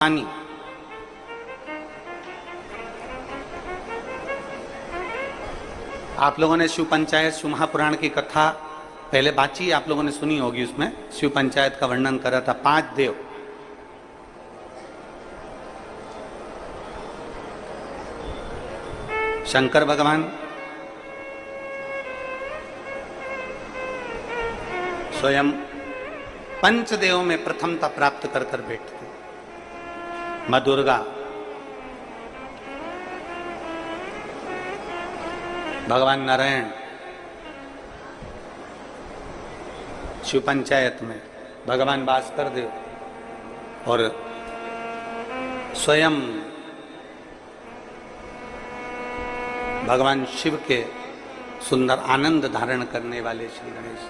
पानी। आप लोगों ने शिव पंचायत शिव महापुराण की कथा पहले बाची आप लोगों ने सुनी होगी। उसमें शिव पंचायत का वर्णन करा था। 5 देव, शंकर भगवान, स्वयं पंचदेव में प्रथमता प्राप्त कर कर बैठते। मां दुर्गा, भगवान नारायण शिव पंचायत में, भगवान भास्कर देव और स्वयं भगवान शिव के सुंदर आनंद धारण करने वाले श्री गणेश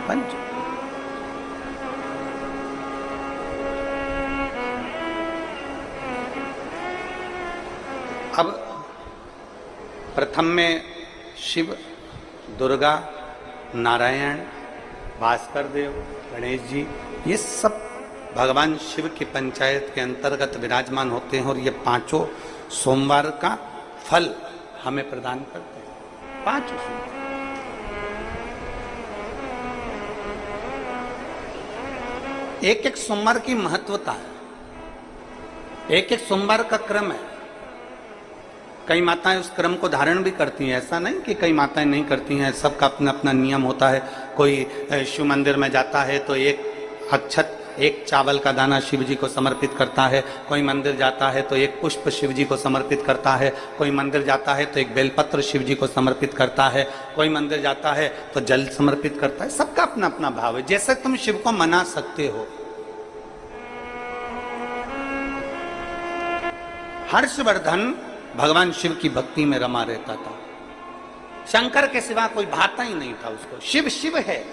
पंच। अब प्रथम में शिव, दुर्गा, नारायण, भास्कर देव, गणेश जी, ये सब भगवान शिव की पंचायत के अंतर्गत विराजमान होते हैं और ये पांचों सोमवार का फल हमें प्रदान करते हैं। 5 सोमवार। एक एक सोमवार की महत्वता है, एक एक सोमवार का क्रम है। कई माताएं उस क्रम को धारण भी करती हैं, ऐसा नहीं कि कई माताएं नहीं करती हैं, सबका अपना अपना नियम होता है। कोई शिव मंदिर में जाता है तो एक अक्षत, एक चावल का दाना शिव जी को समर्पित करता है। कोई मंदिर जाता है तो एक पुष्प शिव जी को समर्पित करता है। कोई मंदिर जाता है तो एक बेलपत्र शिव जी को समर्पित करता है। कोई मंदिर जाता है तो जल समर्पित करता है। सबका अपना अपना भाव है, जैसे तुम शिव को मना सकते हो। हर्षवर्धन भगवान शिव की भक्ति में रमा रहता था। शंकर के सिवा कोई भाता ही नहीं था उसको। शिव शिव है।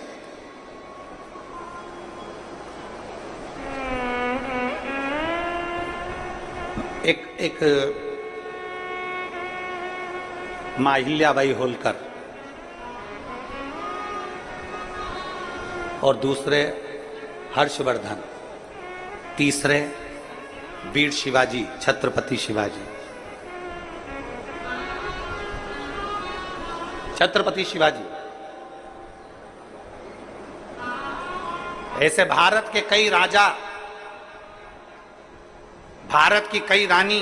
एक मां अहिल्याबाई होलकर और दूसरे हर्षवर्धन, तीसरे वीर शिवाजी, छत्रपति शिवाजी। छत्रपति शिवाजी ऐसे भारत के कई राजा, भारत की कई रानी,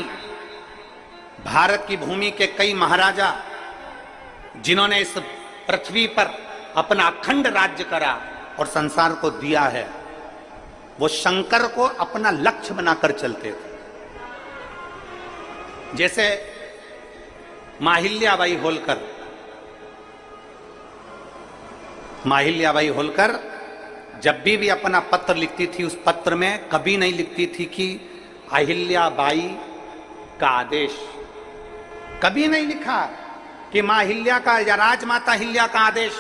भारत की भूमि के कई महाराजा, जिन्होंने इस पृथ्वी पर अपना अखंड राज्य करा और संसार को दिया है, वो शंकर को अपना लक्ष्य बनाकर चलते थे। जैसे मां अहिल्याबाई होलकर, मां अहिल्याबाई होलकर जब भी अपना पत्र लिखती थी, उस पत्र में कभी नहीं लिखती थी कि अहिल्याबाई का आदेश। कभी नहीं लिखा कि मां अहिल्या का या राजमाता अहिल्या का आदेश।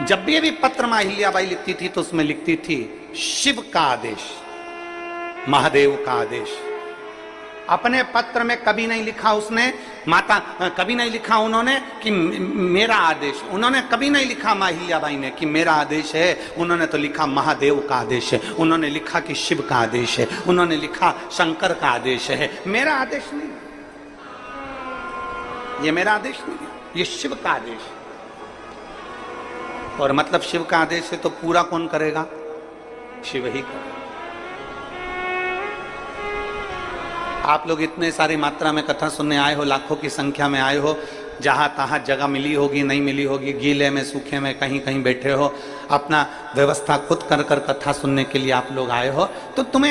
जब भी पत्र मां अहिल्याबाई लिखती थी तो उसमें लिखती थी शिव का आदेश, महादेव का आदेश। अपने पत्र में कभी नहीं लिखा उसने माता, कभी नहीं लिखा उन्होंने कि मेरा आदेश। उन्होंने कभी नहीं लिखा मां अहिल्याबाई ने कि मेरा आदेश है। उन्होंने तो लिखा महादेव का आदेश है। उन्होंने लिखा कि शिव का आदेश है। उन्होंने लिखा शंकर का आदेश है। मेरा आदेश नहीं, ये मेरा आदेश नहीं है, ये शिव का आदेश है। और मतलब शिव का आदेश है तो पूरा कौन करेगा? शिव ही करेगा। आप लोग इतने सारी मात्रा में कथा सुनने आए हो, लाखों की संख्या में आए हो, जहां तहां जगह मिली होगी, नहीं मिली होगी, गीले में सूखे में कहीं कहीं बैठे हो, अपना व्यवस्था खुद कर कर कथा सुनने के लिए आप लोग आए हो। तो तुम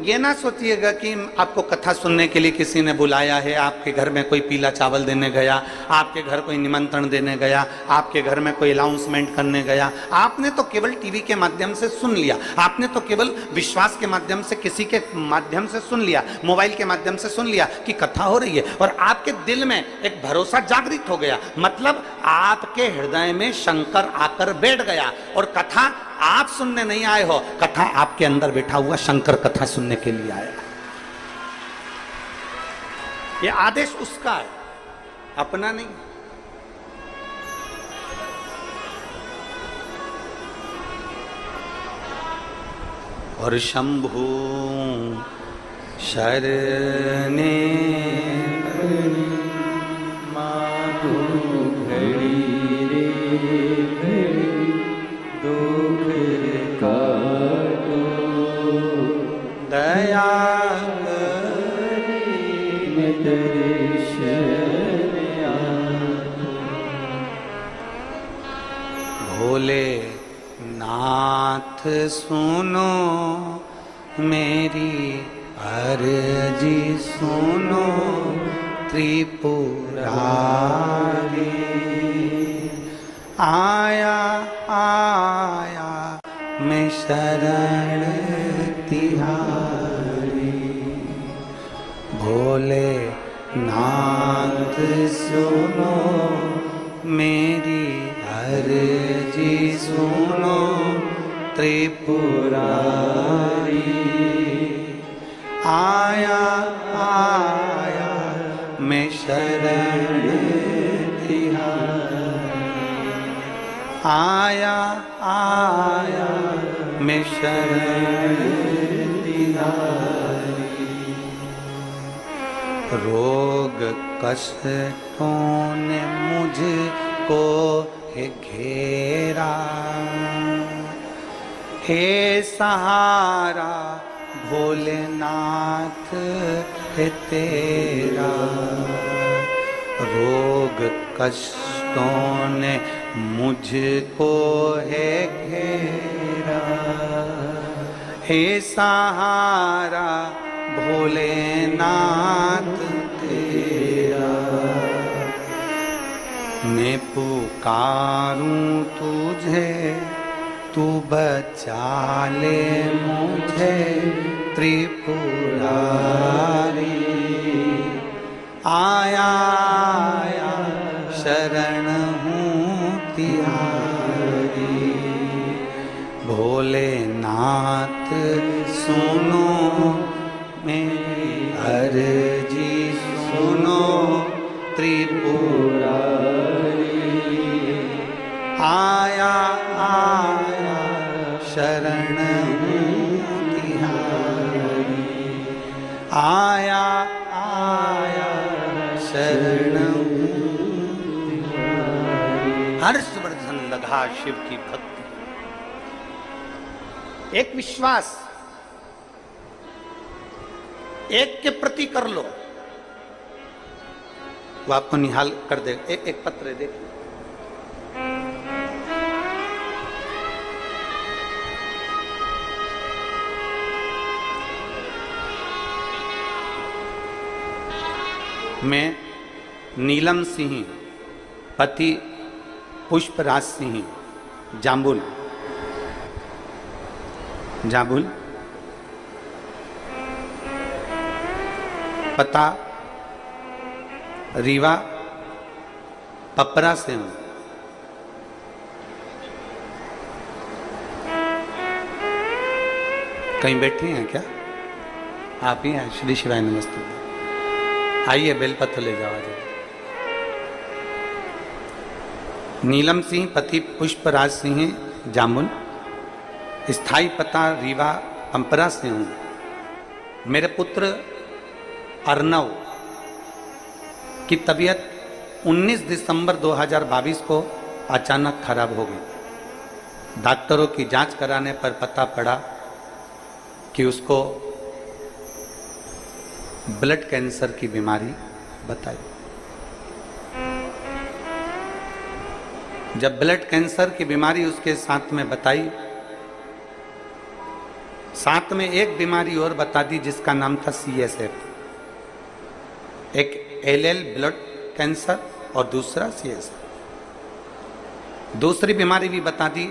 ये ना सोचिएगा कि आपको कथा सुनने के लिए किसी ने बुलाया है, आपके घर में कोई पीला चावल देने गया, आपके घर कोई निमंत्रण देने गया, आपके घर में कोई अनाउंसमेंट करने गया। आपने तो केवल टीवी के माध्यम से सुन लिया, आपने तो केवल विश्वास के माध्यम से, किसी के माध्यम से सुन लिया, मोबाइल के माध्यम से सुन लिया कि कथा हो रही है और आपके दिल में एक भरोसा जागृत हो गया। मतलब आपके हृदय में शंकर आकर बैठ गया और कथा आप सुनने नहीं आए हो, कथा आपके अंदर बैठा हुआ शंकर कथा सुनने के लिए आया। ये आदेश उसका है, अपना नहीं। और शंभु शरणे माधु घड़ी रे घड़ी दुख काटो दया में दर्शन आतो। भोले नाथ सुनो मेरी अर्जी सुनो त्रिपुरारी। आया आया मैं शरण तिहारी। भोले नाथ सुनो मेरी अर्जी सुनो त्रिपुरारी। आया आया मैं शरण तिहारी। आया आया मैं शरण तिहारी। रोग कष्टों ने मुझको है घेरा, हे सहारा भोलेनाथ है तेरा। रोग कष्टों ने मुझको है घेरा, हे सहारा भोलेनाथ तेरा। मैं पुकारूं तुझे तू बचा ले मुझे त्रिपुरारी। आया आया शरण हूँ तिहारी। भोलेनाथ सुनो मेरी अर्जी सुनो त्रिपुरारी। आया आया शरण हूँ तिहारी। आया आया शरण हूँ तिहारी। हर्षवर्धन लगा शिव की भक्ति। एक विश्वास एक के प्रति कर लो, वो आपको निहाल कर दे। एक पत्र देखिए, मैं नीलम सिंह पति पुष्पराज सिंह जाम्बुल जाम्बुल पता रीवा पपरा से हूं। कहीं बैठी हैं क्या? आप ही हैं? श्री शिवाय नमस्ते। आइए बेलपत्र ले जाओ। नीलम सिंह पति पुष्पराज सिंह जामुन, स्थाई पता रीवा पंपरा से हूं। मेरे पुत्र अर्नव की तबीयत 19 दिसंबर 2022 को अचानक खराब हो गई। डॉक्टरों की जांच कराने पर पता पड़ा कि उसको ब्लड कैंसर की बीमारी बताई। जब ब्लड कैंसर की बीमारी उसके साथ में बताई, साथ में एक बीमारी और बता दी जिसका नाम था CSF। एक LL ब्लड कैंसर और दूसरा CSF। दूसरी बीमारी भी बता दी।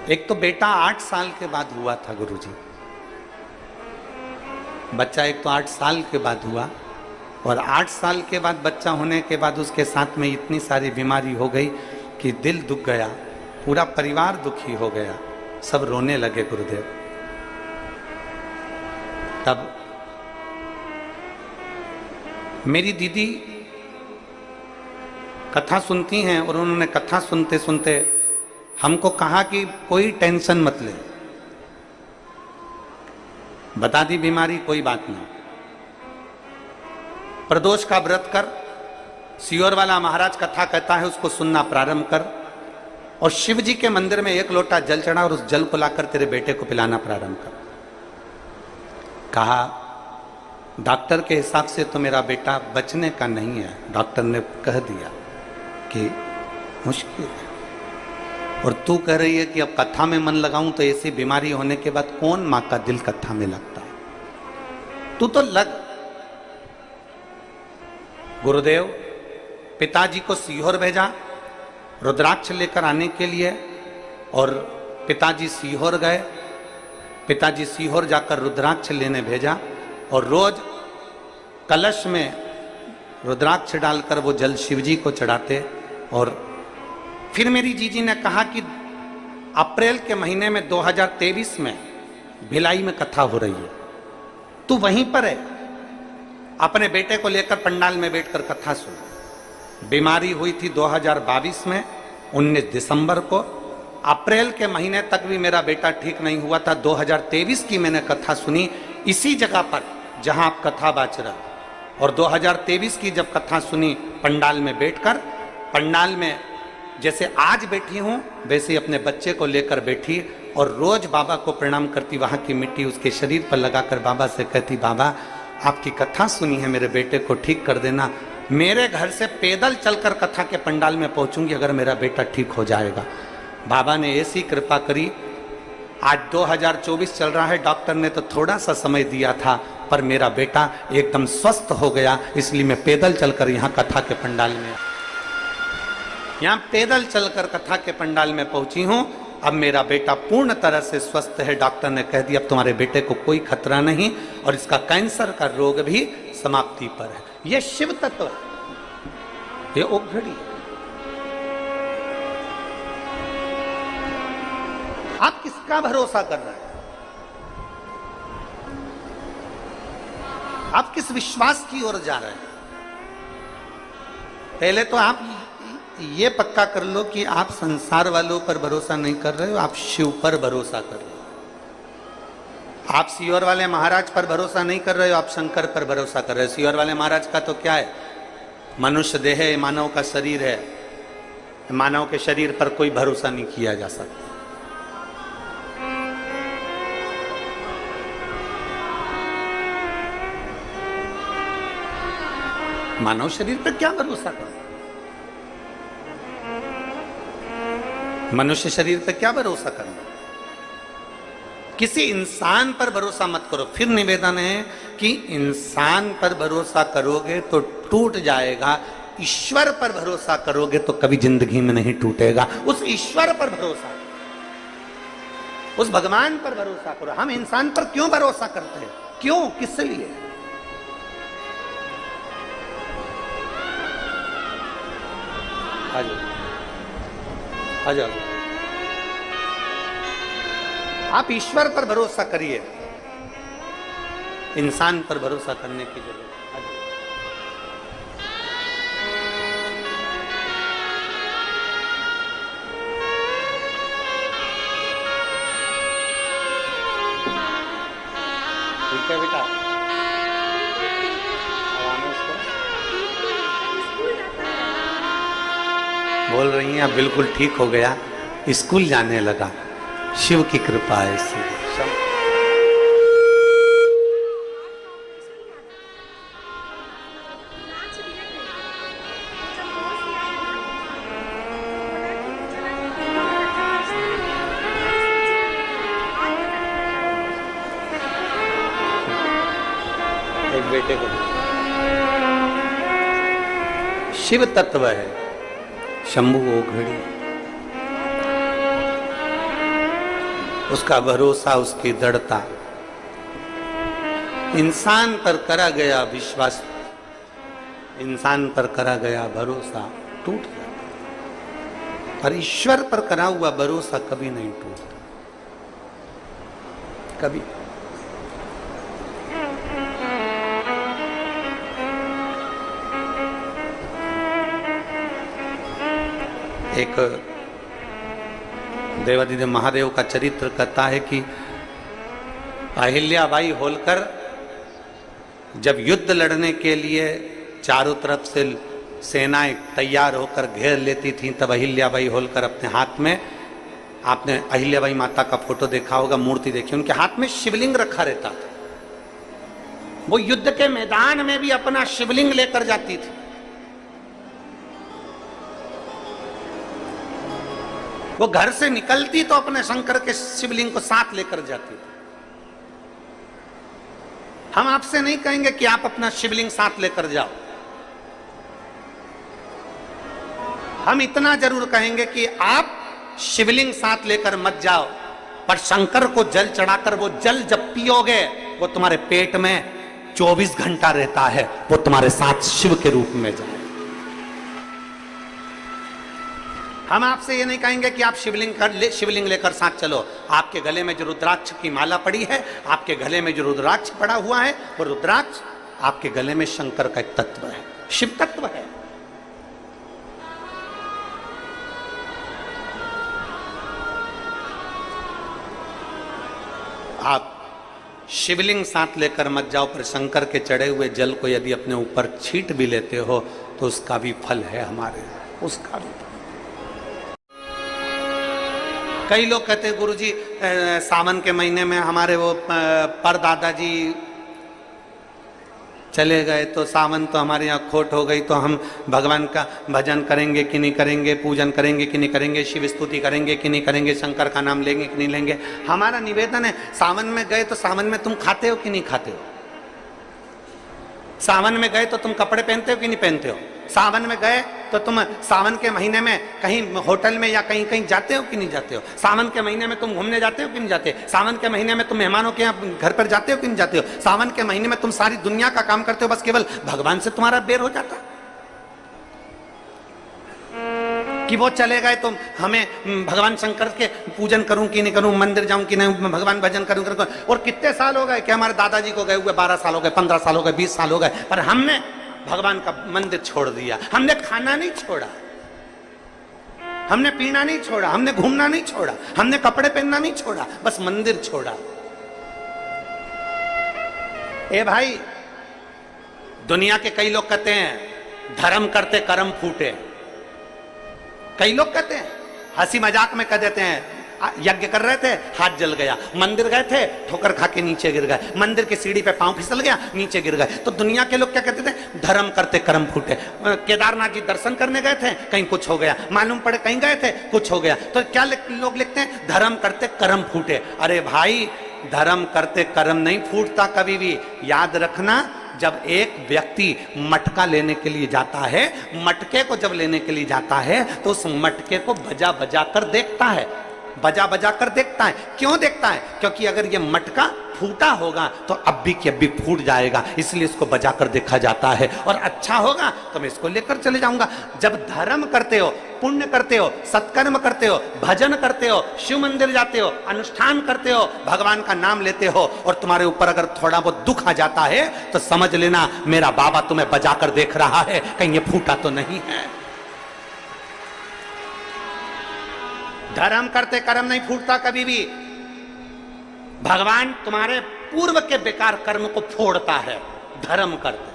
एक तो बेटा 8 साल के बाद हुआ था गुरुजी, बच्चा एक तो 8 साल के बाद हुआ, और 8 साल के बाद बच्चा होने के बाद उसके साथ में इतनी सारी बीमारी हो गई कि दिल दुख गया, पूरा परिवार दुखी हो गया, सब रोने लगे गुरुदेव। तब मेरी दीदी कथा सुनती हैं और उन्होंने कथा सुनते सुनते हमको कहा कि कोई टेंशन मत ले, बता दी बीमारी, कोई बात नहीं, प्रदोष का व्रत कर, सियोर वाला महाराज कथा कहता है उसको सुनना प्रारंभ कर, और शिव जी के मंदिर में 1 लोटा जल चढ़ा और उस जल को लाकर तेरे बेटे को पिलाना प्रारंभ कर। कहा डॉक्टर के हिसाब से तो मेरा बेटा बचने का नहीं है, डॉक्टर ने कह दिया कि मुश्किल है, और तू कह रही है कि अब कथा में मन लगाऊं, तो ऐसी बीमारी होने के बाद कौन मां का दिल कथा में लगता है, तू तो लग। गुरुदेव पिताजी को सीहोर भेजा रुद्राक्ष लेकर आने के लिए, और पिताजी सीहोर गए। पिताजी सीहोर जाकर रुद्राक्ष लेने भेजा, और रोज कलश में रुद्राक्ष डालकर वो जल शिवजी को चढ़ाते। और फिर मेरी जीजी ने कहा कि अप्रैल के महीने में 2023 में भिलाई में कथा हो रही है, तू वहीं पर है, अपने बेटे को लेकर पंडाल में बैठकर कथा सुन। बीमारी हुई थी 2022 में 19 दिसंबर को, अप्रैल के महीने तक भी मेरा बेटा ठीक नहीं हुआ था। 2023 की मैंने कथा सुनी इसी जगह पर जहां आप कथा बाच रहा, और 2023 की जब कथा सुनी पंडाल में बैठकर, पंडाल में जैसे आज बैठी हूं वैसे अपने बच्चे को लेकर बैठी, और रोज बाबा को प्रणाम करती, वहां की मिट्टी उसके शरीर पर लगाकर बाबा से कहती, बाबा आपकी कथा सुनी है, मेरे बेटे को ठीक कर देना। मेरे घर से पैदल चलकर कथा के पंडाल में पहुंचूंगी अगर मेरा बेटा ठीक हो जाएगा। बाबा ने ऐसी कृपा करी। आज 2024 चल रहा है, डॉक्टर ने तो थोड़ा सा समय दिया था, पर मेरा बेटा एकदम स्वस्थ हो गया। इसलिए मैं पैदल चलकर यहाँ कथा के पंडाल में, यहाँ पैदल चलकर कथा के पंडाल में पहुंची हूँ। अब मेरा बेटा पूर्ण तरह से स्वस्थ है। डॉक्टर ने कह दिया अब तुम्हारे बेटे को कोई खतरा नहीं, और इसका कैंसर का रोग भी समाप्ति पर है। यह शिव तत्व है, ये ओघड़ी। आप किसका भरोसा कर रहे हैं? आप किस विश्वास की ओर जा रहे हैं? पहले तो आप ये पक्का कर लो कि आप संसार वालों पर भरोसा नहीं कर रहे हो, आप शिव पर भरोसा कर रहे हो। आप सियोर वाले महाराज पर भरोसा नहीं कर रहे हो, आप शंकर पर भरोसा कर रहे हो। सियोर वाले महाराज का तो क्या है, मनुष्य देह है, मानव का शरीर है, मानव के शरीर पर कोई भरोसा नहीं किया जा सकता। मानव शरीर पर क्या भरोसा करो, मनुष्य शरीर पर क्या भरोसा करना। किसी इंसान पर भरोसा मत करो। फिर निवेदन है कि इंसान पर भरोसा करोगे तो टूट जाएगा, ईश्वर पर भरोसा करोगे तो कभी जिंदगी में नहीं टूटेगा। उस ईश्वर पर भरोसा, उस भगवान पर भरोसा करो। हम इंसान पर क्यों भरोसा करते हैं? क्यों, किस लिए? आ जाओ, आ जाओ। आप ईश्वर पर भरोसा करिए, इंसान पर भरोसा करने की जरूरत है। ठीक है बेटा, बोल रही हैं अब बिल्कुल ठीक हो गया, स्कूल जाने लगा। शिव की कृपा है इससे। एक बेटे को शिव तत्व है, शंभु ओघड़ी, उसका भरोसा, उसकी दृढ़ता। इंसान पर करा गया विश्वास, इंसान पर करा गया भरोसा टूट जाता, पर ईश्वर पर करा हुआ भरोसा कभी नहीं टूटता, कभी। एक देवादिदेव महादेव का चरित्र कहता है कि अहिल्याबाई होलकर जब युद्ध लड़ने के लिए चारों तरफ से सेनाएं तैयार होकर घेर लेती थीं, तब अहिल्याबाई होलकर अपने हाथ में, आपने अहिल्याबाई माता का फोटो देखा होगा, मूर्ति देखी, उनके हाथ में शिवलिंग रखा रहता था। वो युद्ध के मैदान में भी अपना शिवलिंग लेकर जाती थी। वो घर से निकलती तो अपने शंकर के शिवलिंग को साथ लेकर जाती थी। हम आपसे नहीं कहेंगे कि आप अपना शिवलिंग साथ लेकर जाओ, हम इतना जरूर कहेंगे कि आप शिवलिंग साथ लेकर मत जाओ, पर शंकर को जल चढ़ाकर वो जल जब पियोगे वो तुम्हारे पेट में 24 घंटा रहता है, वो तुम्हारे साथ शिव के रूप में जाए। हम आपसे ये नहीं कहेंगे कि आप शिवलिंग लेकर साथ चलो। आपके गले में जो रुद्राक्ष की माला पड़ी है, आपके गले में जो रुद्राक्ष पड़ा हुआ है, वो रुद्राक्ष आपके गले में शंकर का एक तत्व है, शिव तत्व है। आप शिवलिंग साथ लेकर मत जाओ, पर शंकर के चढ़े हुए जल को यदि अपने ऊपर छींट भी लेते हो तो उसका भी फल है हमारे, उसका भी फल। कई लोग कहते हैं गुरुजी सावन के महीने में हमारे वो परदादा जी चले गए तो सावन तो हमारे यहाँ खोट हो गई, तो हम भगवान का भजन करेंगे कि नहीं करेंगे, पूजन करेंगे कि नहीं करेंगे, शिव स्तुति करेंगे कि नहीं करेंगे, शंकर का नाम लेंगे कि नहीं लेंगे। हमारा निवेदन है, सावन में गए तो सावन में तुम खाते हो कि नहीं खाते हो? सावन में गए तो तुम कपड़े पहनते हो कि नहीं पहनते हो? सावन में गए तो तुम सावन के महीने में कहीं होटल में या कहीं कहीं जाते हो कि नहीं जाते हो? सावन के महीने में तुम घूमने जाते हो कि नहीं जाते? सावन के महीने में तुम मेहमानों के यहाँ घर पर जाते हो कि नहीं जाते हो? सावन के महीने में तुम सारी दुनिया का काम करते हो, बस केवल भगवान से तुम्हारा बेर हो जाता कि वो चले गए तो हमें भगवान शंकर के पूजन करूं कि नहीं करूं, मंदिर जाऊं कि नहीं, भगवान भजन करूं कि नहीं। और कितने साल हो गए कि हमारे दादाजी को गए हुए 12 साल हो गए, 15 साल हो गए, 20 साल हो गए, पर हमने भगवान का मंदिर छोड़ दिया। हमने खाना नहीं छोड़ा, हमने पीना नहीं छोड़ा, हमने घूमना नहीं छोड़ा, हमने कपड़े पहनना नहीं छोड़ा, बस मंदिर छोड़ा। ए भाई, दुनिया के कई लोग कहते हैं धर्म करते कर्म फूटे। कई लोग कहते हैं, हंसी मजाक में कह देते हैं, यज्ञ कर रहे थे हाथ जल गया, मंदिर गए थे ठोकर खा के नीचे गिर गए, मंदिर की सीढ़ी पे पांव फिसल गया नीचे गिर गए। तो दुनिया के लोग क्या कहते थे? धर्म करते कर्म फूटे। केदारनाथ जी दर्शन करने गए थे, कहीं कुछ हो गया, मालूम पड़े कहीं गए थे कुछ हो गया, तो क्या लोग लिखते हैं? धर्म करते कर्म फूटे। अरे भाई, धर्म करते कर्म नहीं फूटता कभी भी। याद रखना, जब एक व्यक्ति मटका लेने के लिए जाता है, मटके को जब लेने के लिए जाता है तो उस मटके को बजा बजा कर देखता है, बजा बजा कर देखता है। क्यों देखता है? क्योंकि अगर ये मटका फूटा होगा तो अभी की अभी फूट जाएगा, इसलिए इसको बजा कर देखा जाता है, और अच्छा होगा तो मैं इसको लेकर चले जाऊंगा। जब धर्म करते हो, पुण्य करते हो, सत्कर्म करते हो, भजन करते हो, शिव मंदिर जाते हो, अनुष्ठान करते हो, भगवान का नाम लेते हो, और तुम्हारे ऊपर अगर थोड़ा बहुत दुख आ जाता है तो समझ लेना मेरा बाबा तुम्हें बजा कर देख रहा है, कहीं ये फूटा तो नहीं है। धर्म करते कर्म नहीं फूटता कभी भी। भगवान तुम्हारे पूर्व के बेकार कर्म को फोड़ता है धर्म करते।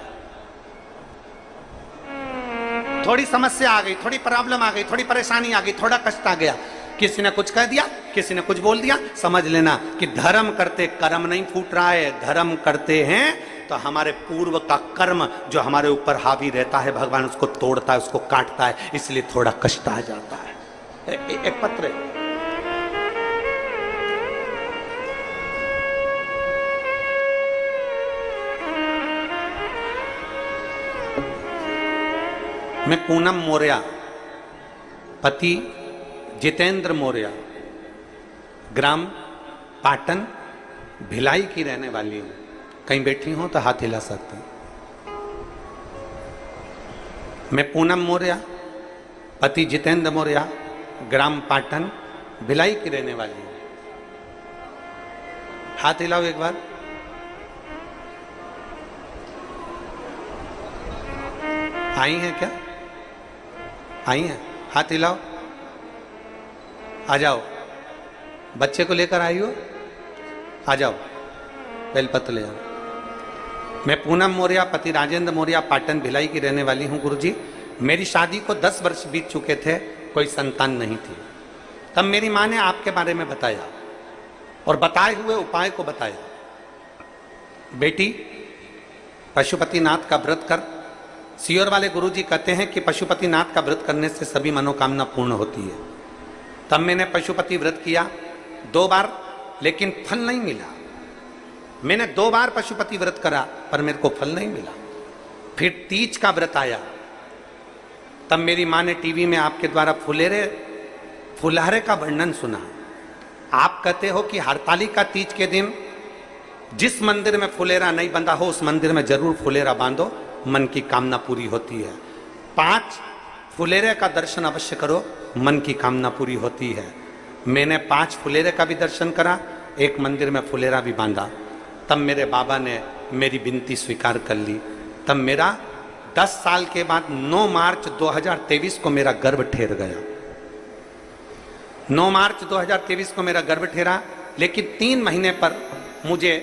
थोड़ी समस्या आ गई, थोड़ी प्रॉब्लम आ गई, थोड़ी परेशानी आ गई, थोड़ा कष्ट आ गया, किसी ने कुछ कह दिया, किसी ने कुछ बोल दिया, समझ लेना कि धर्म करते कर्म नहीं फूट रहा है। धर्म करते हैं तो हमारे पूर्व का कर्म जो हमारे ऊपर हावी रहता है, भगवान उसको तोड़ता है, उसको काटता है, इसलिए थोड़ा कष्ट आ जाता है। एक पत्र मैं पूनम मौर्य, पति जितेंद्र मौर्य, ग्राम पाटन भिलाई की रहने वाली हूं। कहीं बैठी हूं तो हाथ हिला सकते हैं। मैं पूनम मौर्य, पति जितेंद्र मौर्य, ग्राम पाटन भिलाई की रहने वाली हूं। हाथ हिलाओ एक बार। आई हैं क्या? आई हैं? हाथ हिलाओ, आ जाओ। बच्चे को लेकर आई हो, आ जाओ, बेलपत्र ले आओ। मैं पूनम मौर्य, पति राजेंद्र मौर्य, पाटन भिलाई की रहने वाली हूँ गुरुजी। मेरी शादी को 10 वर्ष बीत चुके थे, कोई संतान नहीं थी। तब मेरी माँ ने आपके बारे में बताया और बताए हुए उपाय को बताया। बेटी, पशुपतिनाथ का व्रत कर। सीहोर वाले गुरुजी कहते हैं कि पशुपतिनाथ का व्रत करने से सभी मनोकामना पूर्ण होती है। तब मैंने पशुपति व्रत किया 2 बार, लेकिन फल नहीं मिला। मैंने 2 बार पशुपति व्रत करा पर मेरे को फल नहीं मिला। फिर तीज का व्रत आया, तब मेरी माँ ने टीवी में आपके द्वारा फुलहरे का वर्णन सुना। आप कहते हो कि हरतालिका तीज के दिन जिस मंदिर में फुलेरा नहीं बंधा हो उस मंदिर में जरूर फुलेरा बांधो, मन की कामना पूरी होती है। 5 फुलेरे का दर्शन अवश्य करो, मन की कामना पूरी होती है। मैंने 5 फुलेरे का भी दर्शन करा, एक मंदिर में फुलेरा भी बांधा। तब मेरे बाबा ने मेरी विनती स्वीकार कर ली। तब मेरा 10 साल के बाद 9 मार्च 2023 को मेरा गर्भ ठहर गया। 9 मार्च 2023 को मेरा गर्भ ठहरा, लेकिन 3 महीने पर मुझे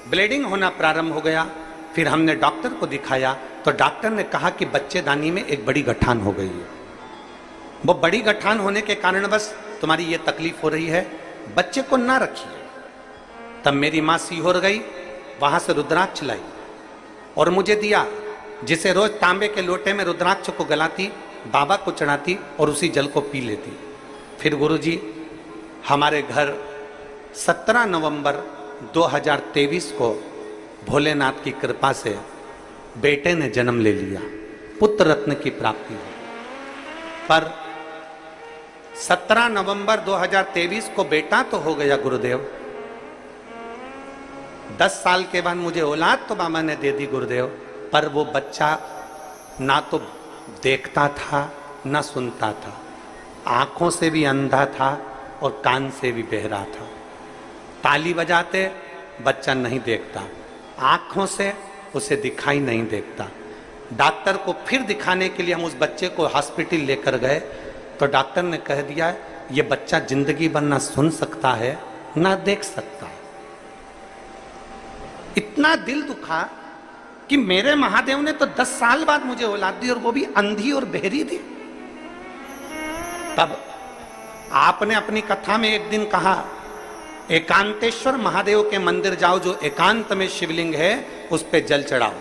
ब्लीडिंग होना प्रारंभ हो गया। फिर हमने डॉक्टर को दिखाया तो डॉक्टर ने कहा कि बच्चेदानी में एक बड़ी गठान हो गई है। वो बड़ी गठान होने के कारण बस तुम्हारी ये तकलीफ हो रही है, बच्चे को ना रखिए। तब मेरी माँ सीहोर गई, वहां से रुद्राक्ष लाई और मुझे दिया, जिसे रोज तांबे के लोटे में रुद्राक्ष को गलाती, बाबा को चढ़ाती और उसी जल को पी लेती। फिर गुरुजी, हमारे घर 17 नवंबर 2023 को भोलेनाथ की कृपा से बेटे ने जन्म ले लिया, पुत्र रत्न की प्राप्ति हुई। पर 17 नवंबर 2023 को बेटा तो हो गया गुरुदेव, 10 साल के बाद मुझे औलाद तो बाबा ने दे दी गुरुदेव, पर वो बच्चा ना तो देखता था ना सुनता था, आंखों से भी अंधा था और कान से भी बहरा था। ताली बजाते बच्चा नहीं देखता, आंखों से उसे दिखाई नहीं देता। डॉक्टर को फिर दिखाने के लिए हम उस बच्चे को हॉस्पिटल लेकर गए तो डॉक्टर ने कह दिया ये बच्चा जिंदगी भर ना सुन सकता है ना देख सकता है। इतना दिल दुखा कि मेरे महादेव ने तो 10 साल बाद मुझे औलाद दी और वो भी अंधी और बहरी दी। तब आपने अपनी कथा में एक दिन कहा, एकांतेश्वर महादेव के मंदिर जाओ, जो एकांत में शिवलिंग है उस पे जल चढ़ाओ,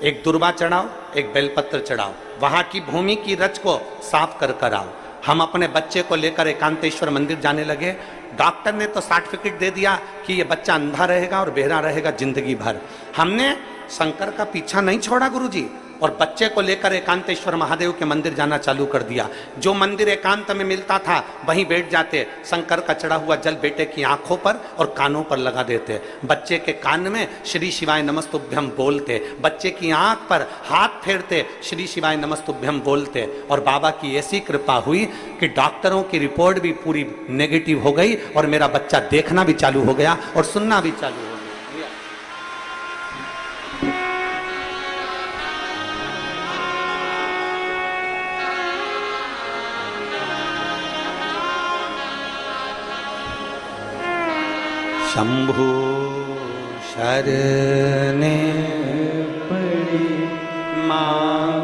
एक दुर्वा चढ़ाओ, एक बेलपत्र चढ़ाओ, वहां की भूमि की रच को साफ कर आओ। हम अपने बच्चे को लेकर एकांतेश्वर मंदिर जाने लगे। डॉक्टर ने तो सर्टिफिकेट दे दिया कि ये बच्चा अंधा रहेगा और बहरा रहेगा जिंदगी भर। हमने शंकर का पीछा नहीं छोड़ा गुरुजी, और बच्चे को लेकर एकांतेश्वर महादेव के मंदिर जाना चालू कर दिया। जो मंदिर एकांत में मिलता था वहीं बैठ जाते, शंकर का चढ़ा हुआ जल बेटे की आंखों पर और कानों पर लगा देते, बच्चे के कान में श्री शिवाय नमस्तुभ्यम बोलते, बच्चे की आंख पर हाथ फेरते, श्री शिवाय नमस्तुभ्यम बोलते। और बाबा की ऐसी कृपा हुई कि डॉक्टरों की रिपोर्ट भी पूरी नेगेटिव हो गई और मेरा बच्चा देखना भी चालू हो गया और सुनना भी चालू हो गया। शंभु शरणे पड़ी माँ